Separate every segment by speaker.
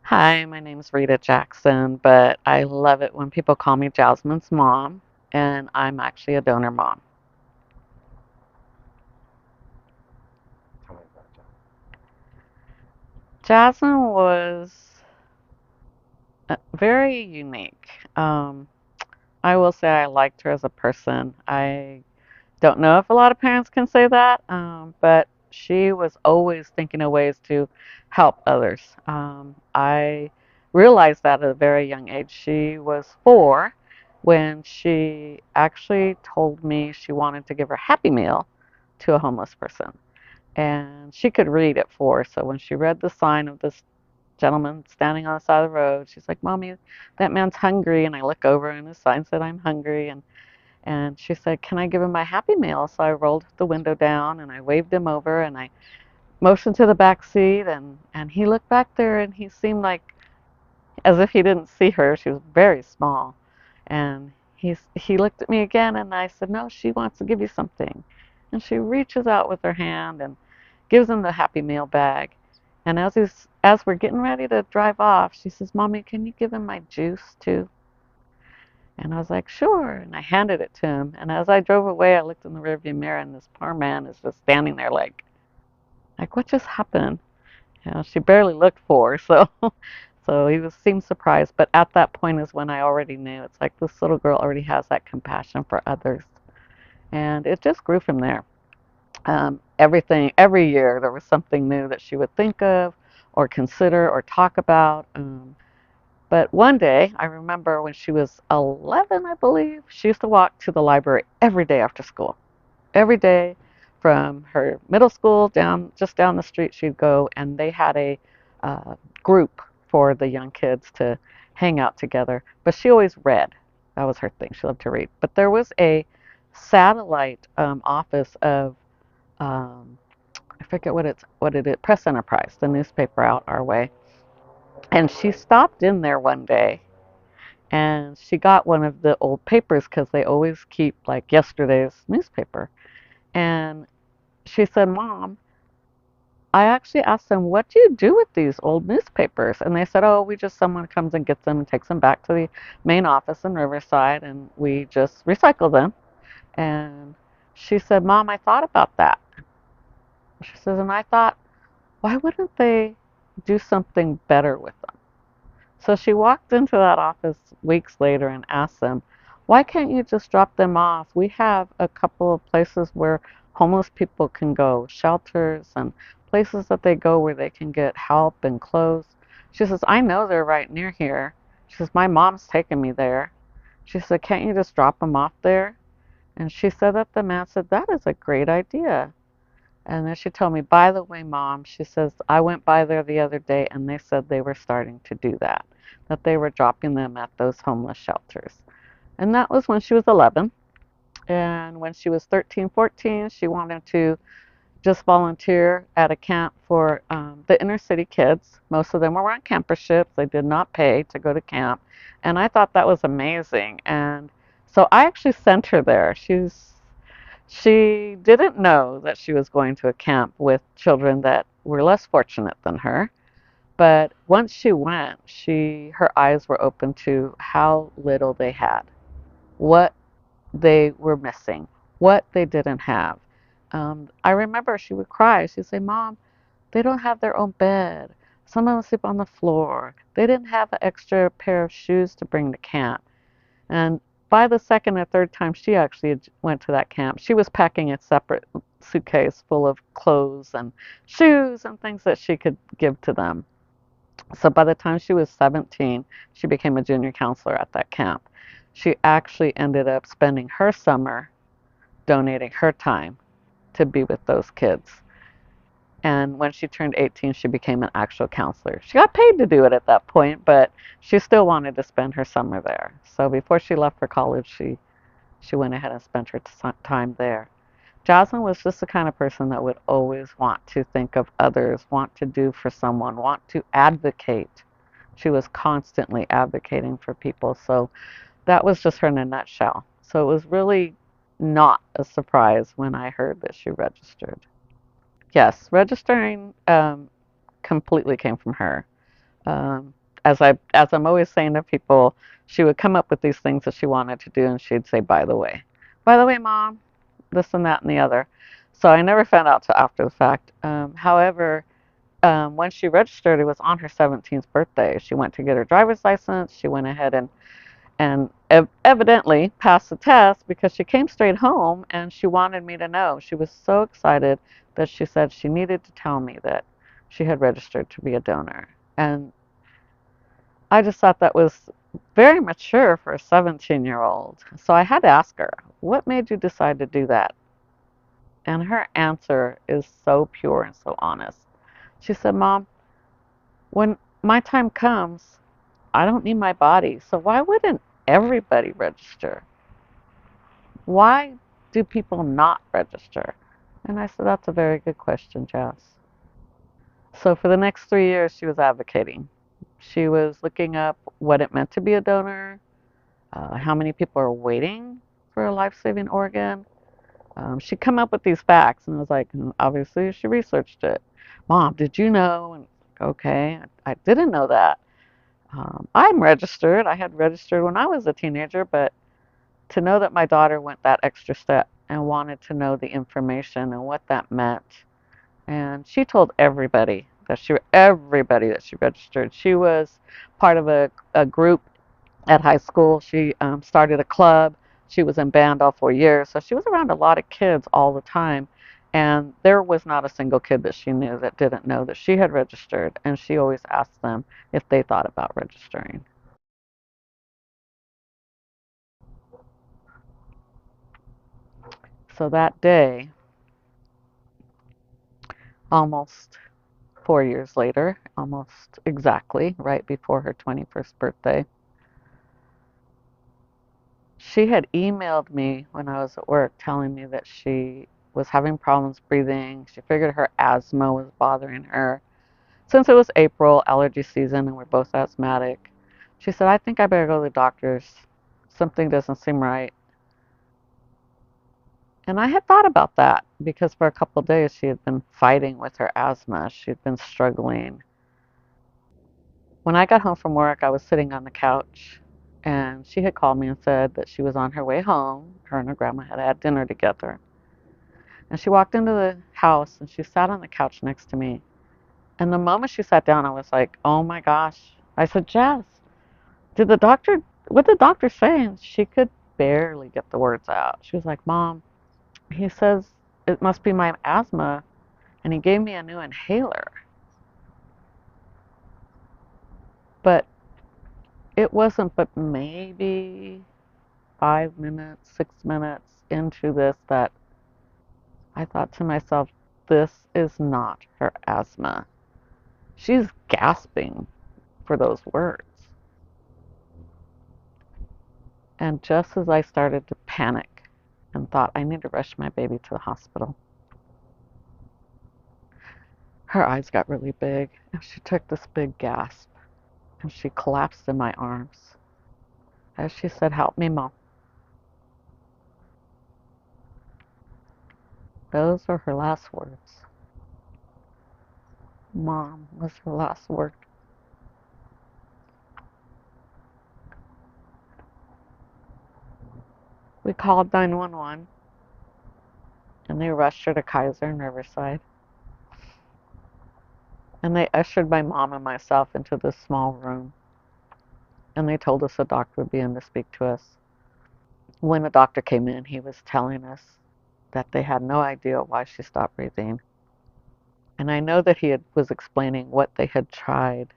Speaker 1: Hi, my name is Rita Jackson, but I love it when people call me Jasmine's mom, and I'm actually a donor mom. Jasmine was very unique. I will say I liked her as a person. I don't know if a lot of parents can say that, but she was always thinking of ways to help others. I realized that at a very young age. She was 4 when she actually told me she wanted to give her Happy Meal to a homeless person. And she could read at 4, so when she read the sign of this gentleman standing on the side of the road, she's like, "Mommy, that man's hungry." And I look over and his sign said, "I'm hungry." And she said, "Can I give him my Happy Meal?" So I rolled the window down and I waved him over and I motioned to the back seat and he looked back there and he seemed like as if he didn't see her. She was very small. And he looked at me again and I said, "No, she wants to give you something." And she reaches out with her hand and gives him the Happy Meal bag. And as we're getting ready to drive off, she says, "Mommy, can you give him my juice too?" And I was like, "Sure." And I handed it to him. And as I drove away, I looked in the rearview mirror, and this poor man is just standing there like, what just happened? You know, she barely looked 4, so so seemed surprised. But at that point is when I already knew. It's like this little girl already has that compassion for others, and it just grew from there. Every year there was something new that she would think of, or consider, or talk about. But one day, I remember when she was 11, I believe, she used to walk to the library every day after school. Every day from her middle school down, just down the street, she'd go, and they had a uh, group for the young kids to hang out together. But she always read. That was her thing. She loved to read. But there was a satellite office of, um, I forget what it is, Press Enterprise, the newspaper out our way. And she stopped in there one day and she got one of the old papers because they always keep like yesterday's newspaper. And she said, "Mom, I actually asked them, what do you do with these old newspapers?" And they said, "Oh, someone comes and gets them and takes them back to the main office in Riverside and we just recycle them." And she said, "Mom, I thought about that." She says, "And I thought, why wouldn't they do something better with them?" So she walked into that office weeks later and asked them, "Why can't you just drop them off? We have a couple of places where homeless people can go, shelters and places that they go where they can get help and clothes." She says, "I know they're right near here." She says, "My mom's taken me there." She said, "Can't you just drop them off there?" And she said that the man said, "That is a great idea." And then she told me, "By the way, Mom," she says, "I went by there the other day and they said they were starting to do that, that they were dropping them at those homeless shelters." And that was when she was 11. And when she was 13, 14, she wanted to just volunteer at a camp for the inner city kids. Most of them were on camperships. They did not pay to go to camp. And I thought that was amazing. And so I actually sent her there. She didn't know that she was going to a camp with children that were less fortunate than her. But once she went, her eyes were open to how little they had, what they were missing, what they didn't have. I remember she would cry. She'd say, "Mom, they don't have their own bed. Some of them sleep on the floor. They didn't have an extra pair of shoes to bring to camp." And by the second or third time she actually went to that camp, she was packing a separate suitcase full of clothes and shoes and things that she could give to them. So by the time she was 17, she became a junior counselor at that camp. She actually ended up spending her summer donating her time to be with those kids. And when she turned 18, she became an actual counselor. She got paid to do it at that point, but she still wanted to spend her summer there. So before she left for college, she went ahead and spent her time there. Jasmine was just the kind of person that would always want to think of others, want to do for someone, want to advocate. She was constantly advocating for people. So that was just her in a nutshell. So it was really not a surprise when I heard that she registered. Yes, registering completely came from her. Um, as I'm always saying to people, she would come up with these things that she wanted to do, and she'd say, by the way, Mom, this and that and the other. So I never found out till after the fact. However, when she registered, it was on her 17th birthday. She went to get her driver's license. She went ahead and evidently passed the test because she came straight home and she wanted me to know. She was so excited that she said she needed to tell me that she had registered to be a donor. And I just thought that was very mature for a 17-year-old. So I had to ask her, what made you decide to do that? And her answer is so pure and so honest. She said, Mom, when my time comes, I don't need my body. So why wouldn't everybody register? Why do people not register? And I said, that's a very good question, Jess. So for the next 3 years, she was advocating. She was looking up what it meant to be a donor, how many people are waiting for a life-saving organ. She'd come up with these facts, and I was like, obviously she researched it. Mom, did you know? And okay, I didn't know that. I'm registered. I had registered when I was a teenager, but to know that my daughter went that extra step and wanted to know the information and what that meant. And she told everybody that she registered. She was part of a group at high school. She started a club. She was in band all 4 years. So she was around a lot of kids all the time. And there was not a single kid that she knew that didn't know that she had registered. And she always asked them if they thought about registering. So that day, almost 4 years later, almost exactly, right before her 21st birthday, she had emailed me when I was at work telling me that she was having problems breathing. She figured her asthma was bothering her. Since it was April, allergy season, and we're both asthmatic, she said, I think I better go to the doctor's. Something doesn't seem right. And I had thought about that because for a couple of days she had been fighting with her asthma. She'd been struggling. When I got home from work, I was sitting on the couch, and she had called me and said that she was on her way home. Her and her grandma had had dinner together. And she walked into the house and she sat on the couch next to me. And the moment she sat down, I was like, oh my gosh. I said, Jess, what did the doctor say? And she could barely get the words out. She was like, Mom, he says it must be my asthma, and he gave me a new inhaler. But it wasn't but maybe 5 minutes, 6 minutes into this that I thought to myself, this is not her asthma. She's gasping for those words. And just as I started to panic and thought, I need to rush my baby to the hospital, her eyes got really big and she took this big gasp and she collapsed in my arms as she said, help me, Mom. Those were her last words. Mom was her last word. We called 911 and they rushed her to Kaiser in Riverside. And they ushered my mom and myself into this small room. And they told us a doctor would be in to speak to us. When the doctor came in, he was telling us that they had no idea why she stopped breathing. And I know that was explaining what they had tried,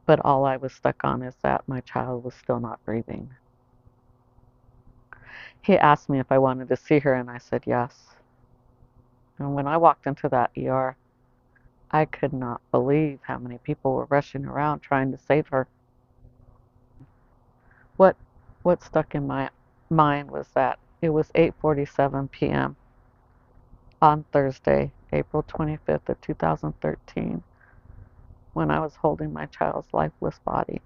Speaker 1: but all I was stuck on is that my child was still not breathing. He asked me if I wanted to see her, and I said yes. And when I walked into that ER, I could not believe how many people were rushing around trying to save her. What what stuck in my mind was that it was 8:47 p.m. on Thursday, April 25th of 2013, when I was holding my child's lifeless body.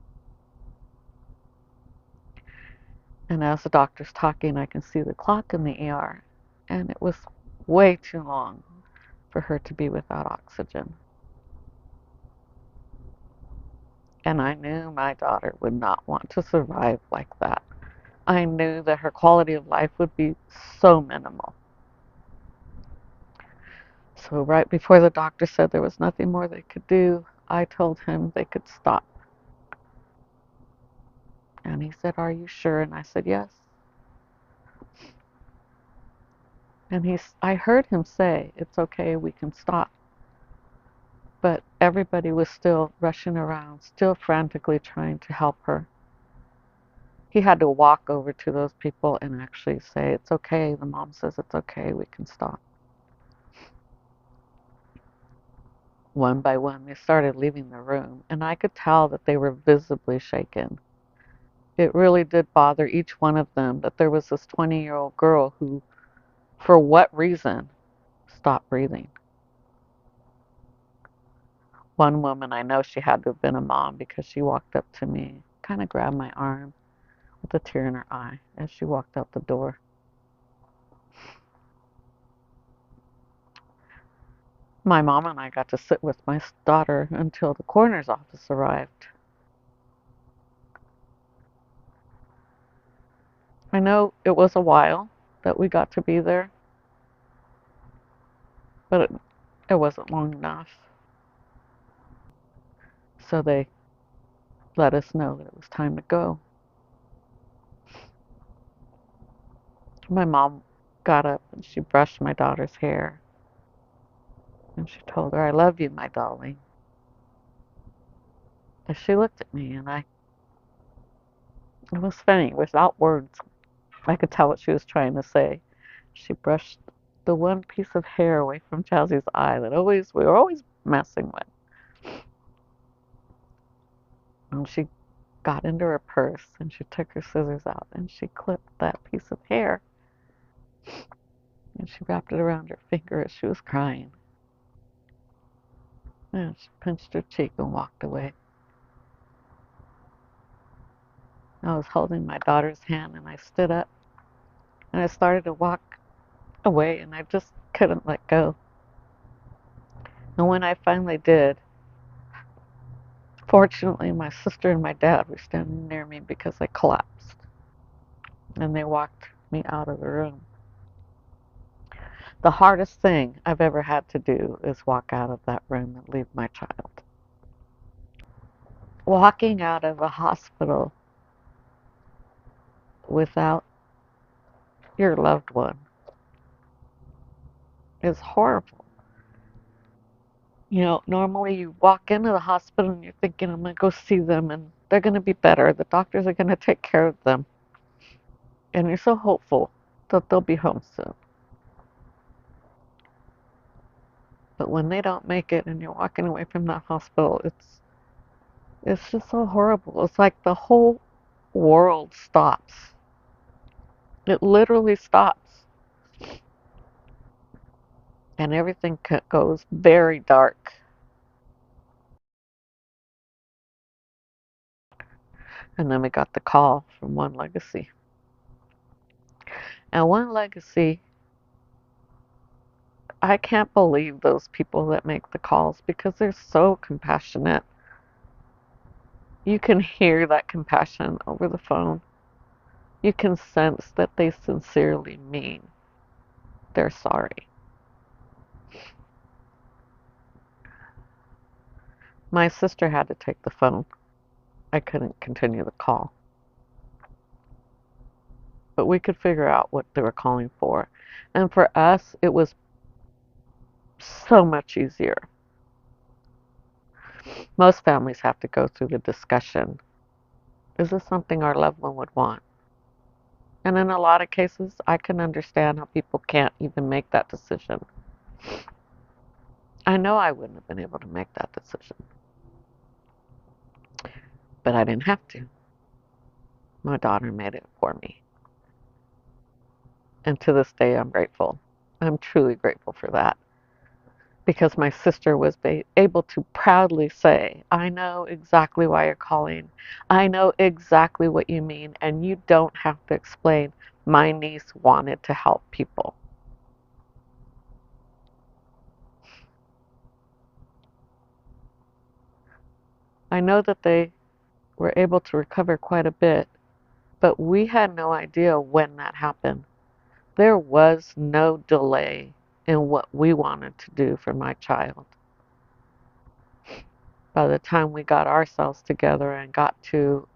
Speaker 1: And as the doctor's talking, I can see the clock in the ER, and it was way too long for her to be without oxygen. And I knew my daughter would not want to survive like that. I knew that her quality of life would be so minimal. So right before the doctor said there was nothing more they could do, I told him they could stop. And he said, "Are you sure?" And I said, "Yes." And I heard him say, "It's okay, we can stop." But everybody was still rushing around, still frantically trying to help her. He had to walk over to those people and actually say, "It's okay." The mom says, "It's okay, we can stop." One by one, they started leaving the room, and I could tell that they were visibly shaken. It really did bother each one of them that there was this 20-year-old girl who, for what reason, stopped breathing. One woman, I know she had to have been a mom because she walked up to me, kind of grabbed my arm with a tear in her eye as she walked out the door. My mom and I got to sit with my daughter until the coroner's office arrived. I know it was a while that we got to be there, but it wasn't long enough. So they let us know that it was time to go. My mom got up and she brushed my daughter's hair and she told her, "I love you, my darling." And she looked at me and it was funny, without words, I could tell what she was trying to say. She brushed the one piece of hair away from Jazzy's eye that we were always messing with. And she got into her purse and she took her scissors out and she clipped that piece of hair and she wrapped it around her finger as she was crying. And she pinched her cheek and walked away. I was holding my daughter's hand and I stood up and I started to walk away and I just couldn't let go. And when I finally did, fortunately my sister and my dad were standing near me because I collapsed. And they walked me out of the room. The hardest thing I've ever had to do is walk out of that room and leave my child. Walking out of a hospital without your loved one is horrible. You know, normally you walk into the hospital and you're thinking, "I'm going to go see them and they're going to be better. The doctors are going to take care of them." And you're so hopeful that they'll be home soon. But when they don't make it and you're walking away from that hospital, it's just so horrible. It's like the whole world stops. It literally stops. And everything goes very dark. And then we got the call from One Legacy. And One Legacy, I can't believe those people that make the calls because they're so compassionate. You can hear that compassion over the phone. You can sense that they sincerely mean they're sorry. My sister had to take the phone. I couldn't continue the call. But we could figure out what they were calling for. And for us, it was so much easier. Most families have to go through the discussion. Is this something our loved one would want? And in a lot of cases, I can understand how people can't even make that decision. I know I wouldn't have been able to make that decision. But I didn't have to. My daughter made it for me. And to this day, I'm grateful. I'm truly grateful for that. Because my sister was able to proudly say, "I know exactly why you're calling. I know exactly what you mean, and you don't have to explain. My niece wanted to help people." I know that they were able to recover quite a bit, but we had no idea when that happened. There was no delay in what we wanted to do for my child. By the time we got ourselves together and got to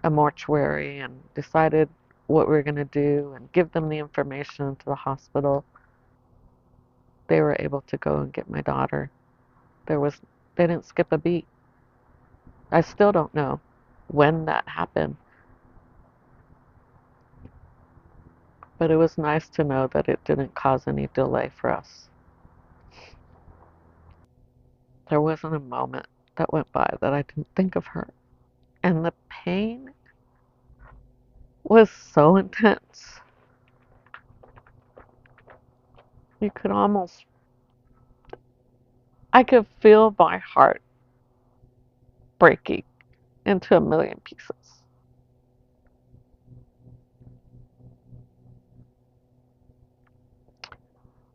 Speaker 1: a mortuary and decided what we were going to do and give them the information to the hospital, they were able to go and get my daughter. They didn't skip a beat. I still don't know when that happened, but it was nice to know that it didn't cause any delay for us. There wasn't a moment that went by that I didn't think of her. And the pain was so intense. You could almost, I could feel my heart breaking into a million pieces.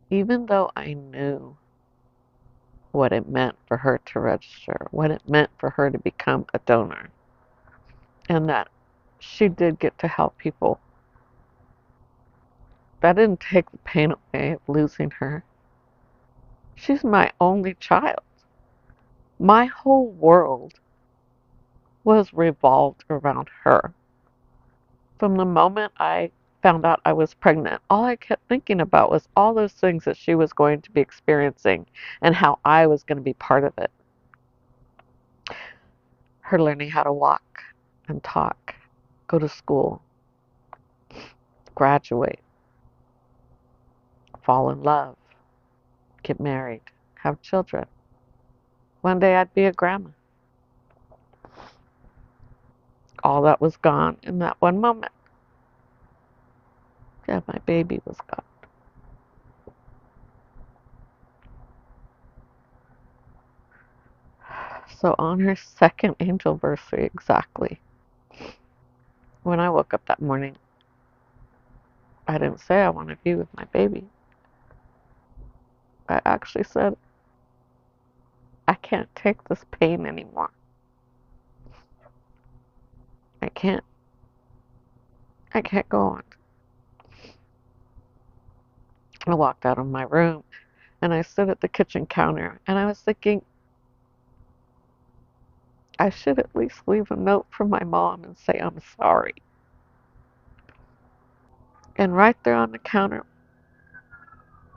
Speaker 1: Even though I knew what it meant for her to register, what it meant for her to become a donor, and that she did get to help people, that didn't take the pain away of losing her. She's my only child. My whole world was revolved around her. From the moment I found out I was pregnant, all I kept thinking about was all those things that she was going to be experiencing and how I was going to be part of it. Her learning how to walk and talk, go to school, graduate, fall in love, get married, have children. One day I'd be a grandma. All that was gone in that one moment. Yeah, my baby was gone. So on her second anniversary exactly, when I woke up that morning, I didn't say I want to be with my baby. I actually said, I can't take this pain anymore. I can't. I can't go on. I walked out of my room and I stood at the kitchen counter and I was thinking, I should at least leave a note for my mom and say I'm sorry. And right there on the counter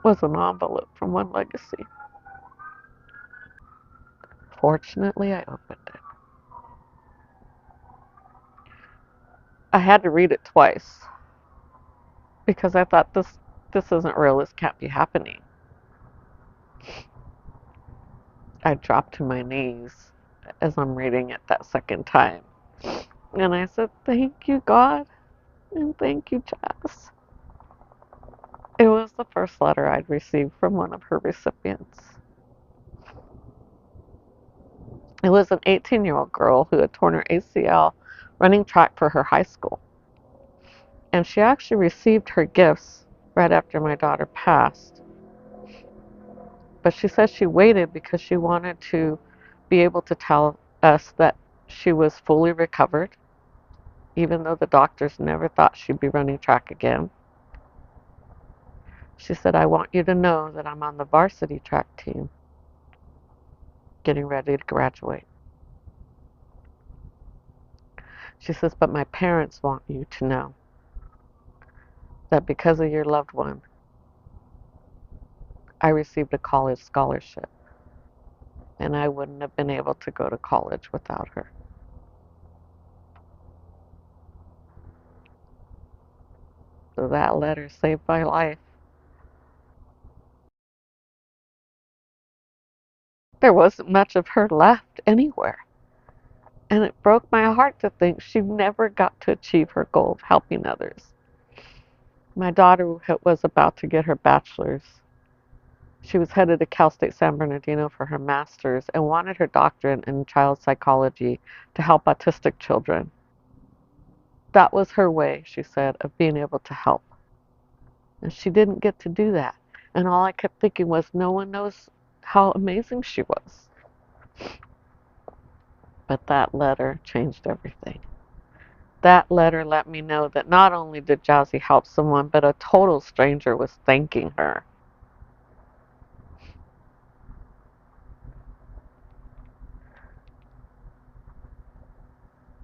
Speaker 1: was an envelope from One Legacy. Fortunately, I opened it. I had to read it twice because I thought this isn't real. This can't be happening. I dropped to my knees as I'm reading it that second time. And I said, thank you, God, and thank you, Jess. It was the first letter I'd received from one of her recipients. It was an 18-year-old girl who had torn her ACL running track for her high school. And she actually received her gifts right after my daughter passed. But she said she waited because she wanted to be able to tell us that she was fully recovered, even though the doctors never thought she'd be running track again. She said, I want you to know that I'm on the varsity track team, getting ready to graduate. She says, but my parents want you to know that because of your loved one, I received a college scholarship, and I wouldn't have been able to go to college without her. So that letter saved my life. There wasn't much of her left anywhere. And it broke my heart to think she never got to achieve her goal of helping others. My daughter was about to get her bachelor's. She was headed to Cal State San Bernardino for her master's and wanted her doctorate in child psychology to help autistic children. That was her way, she said, of being able to help. And she didn't get to do that. And all I kept thinking was, no one knows how amazing she was. But that letter changed everything. That letter let me know that not only did Jazzy help someone, but a total stranger was thanking her.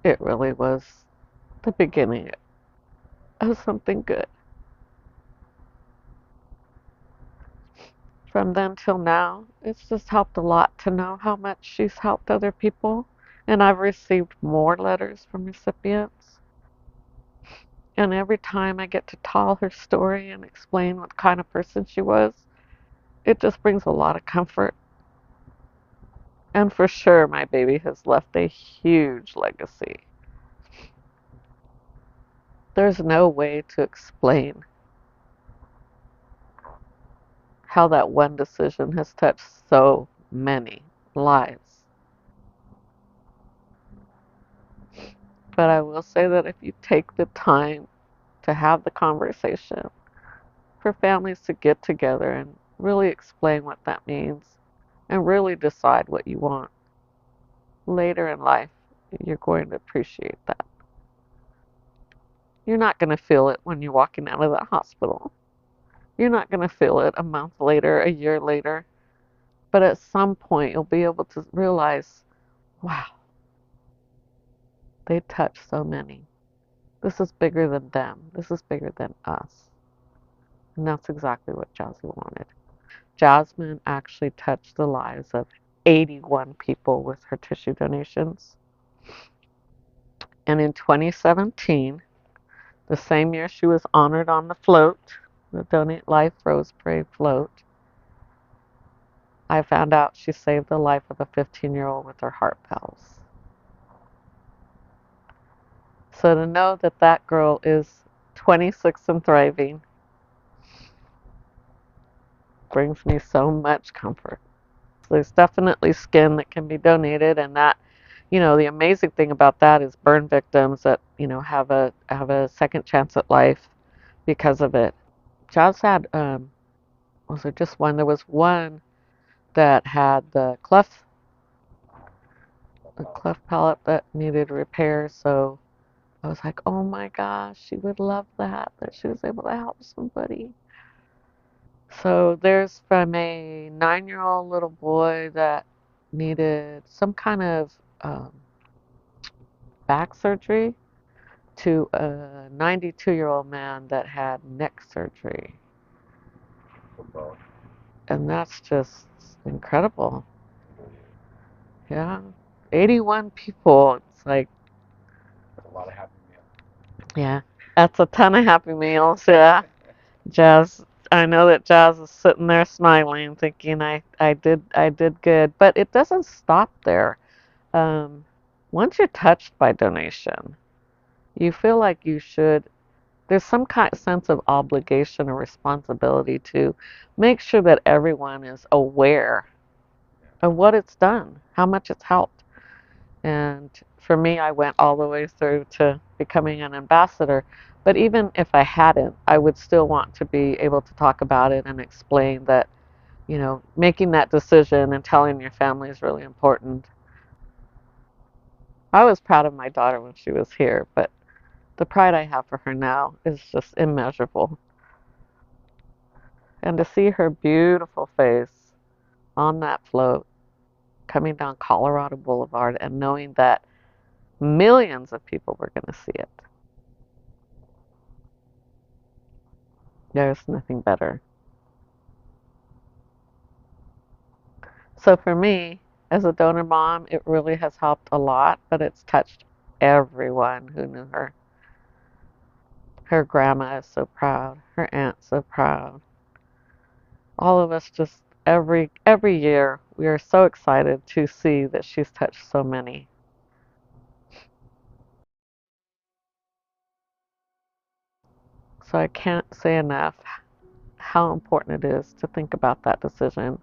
Speaker 1: It really was the beginning of something good. From then till now, it's just helped a lot to know how much she's helped other people. And I've received more letters from recipients. And every time I get to tell her story and explain what kind of person she was, it just brings a lot of comfort. And for sure, my baby has left a huge legacy. There's no way to explain how that one decision has touched so many lives. But I will say that if you take the time to have the conversation, for families to get together and really explain what that means and really decide what you want later in life, you're going to appreciate that. You're not going to feel it when you're walking out of the hospital. You're not going to feel it a month later, a year later. But at some point, you'll be able to realize, wow, they touched so many. This is bigger than them. This is bigger than us. And that's exactly what Jazzy wanted. Jasmine actually touched the lives of 81 people with her tissue donations. And in 2017, the same year she was honored on the float, the Donate Life Rose Parade float, I found out she saved the life of a 15-year-old with her heart valves. So to know that that girl is 26 and thriving brings me so much comfort. There's definitely skin that can be donated, and that, the amazing thing about that is burn victims that, have a second chance at life because of it. Jazz had, was there just one? There was one that had the cleft palate that needed repair. So I was like, oh my gosh, she would love that she was able to help somebody. So there's from a 9-year-old little boy that needed some kind of back surgery to a 92-year-old man that had neck surgery. And that's just incredible. Yeah. 81 people. It's like, yeah, that's a ton of Happy Meals. Yeah. Jazz, I know that Jazz is sitting there smiling, thinking I did good. But it doesn't stop there. Um, Once you're touched by donation, you feel like you should. There's some kind sense of obligation or responsibility to make sure that everyone is aware of what it's done, how much it's helped. And for me, I went all the way through to becoming an ambassador. But even if I hadn't, I would still want to be able to talk about it and explain that, making that decision and telling your family is really important. I was proud of my daughter when she was here, but the pride I have for her now is just immeasurable. And to see her beautiful face on that float coming down Colorado Boulevard and knowing that millions of people were going to see it, there's nothing better. So for me, as a donor mom, it really has helped a lot, but it's touched everyone who knew her. Her grandma is so proud. Her aunt's so proud. All of us just every year we are so excited to see that she's touched so many. So I can't say enough how important it is to think about that decision.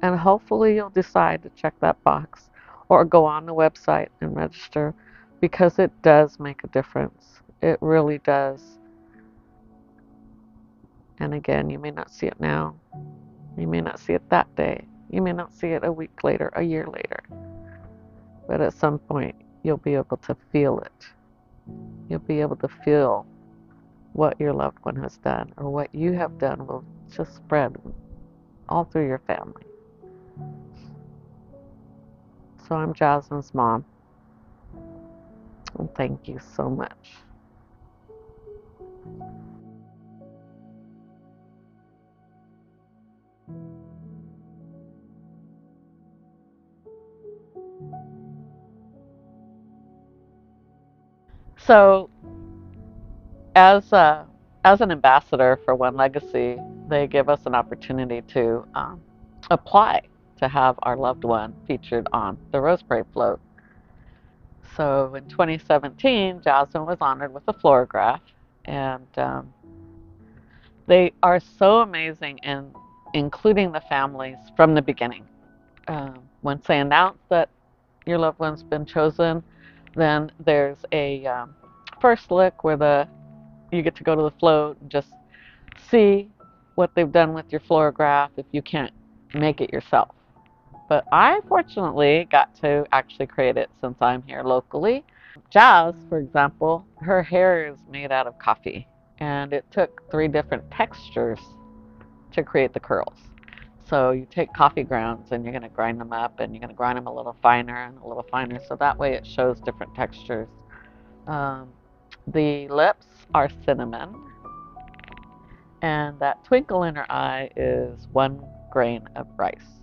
Speaker 1: And hopefully you'll decide to check that box or go on the website and register, because it does make a difference. It really does. And again, you may not see it now. You may not see it that day. You may not see it a week later, a year later. but at some point you'll be able to feel it. You'll be able to feel what your loved one has done or what you have done will just spread all through your family. So I'm Jasmine's mom, and thank you so much. So as an ambassador for One Legacy, they give us an opportunity to apply to have our loved one featured on the Rose Parade float. So in 2017, Jasmine was honored with a Florograph, and they are so amazing in including the families from the beginning. Once they announce that your loved one's been chosen, then there's a first look where you get to go to the float and just see what they've done with your Florograph if you can't make it yourself. But I fortunately got to actually create it since I'm here locally. Jazz, for example, her hair is made out of coffee, and it took 3 different textures to create the curls. So you take coffee grounds and you're going to grind them up, and you're going to grind them a little finer and a little finer, so that way it shows different textures. Um, the lips are cinnamon, and that twinkle in her eye is 1 grain of rice.